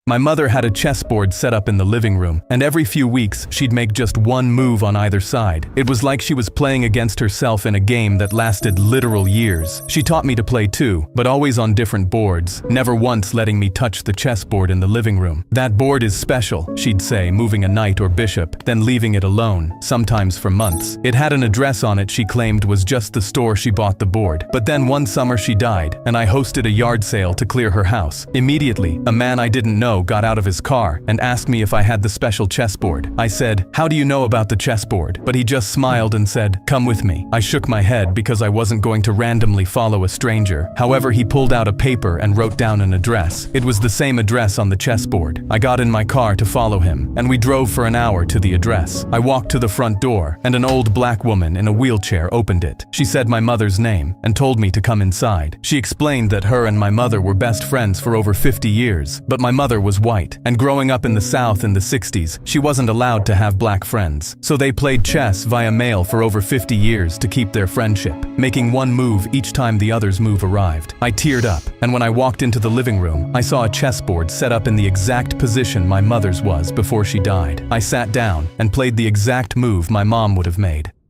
My mother had a chessboard set up in the living room, and every few weeks she'd make just one move on either side. It was like she was playing against herself in a game that lasted literal years. She taught me to play too, but always on different boards, never once letting me touch the chessboard in the living room. "That board is special," she'd say, moving a knight or bishop, then leaving it alone, sometimes for months. It had an address on it she claimed was just the store she bought the board. But then one summer she died, and I hosted a yard sale to clear her house. Immediately, a man I didn't know got out of his car and asked me if I had the special chessboard. I said, "How do you know about the chessboard?" But he just smiled and said, "Come with me." I shook my head because I wasn't going to randomly follow a stranger. However, he pulled out a paper and wrote down an address. It was the same address on the chessboard. I got in my car to follow him, and we drove for an hour to the address. I walked to the front door, and an old black woman in a wheelchair opened it. She said my mother's name and told me to come inside. She explained that her and my mother were best friends for over 50 years, but my mother was white. And growing up in the South in the 60s, she wasn't allowed to have black friends. So they played chess via mail for over 50 years to keep their friendship, making one move each time the other's move arrived. I teared up, and when I walked into the living room, I saw a chessboard set up in the exact position my mother's was before she died. I sat down and played the exact move my mom would have made.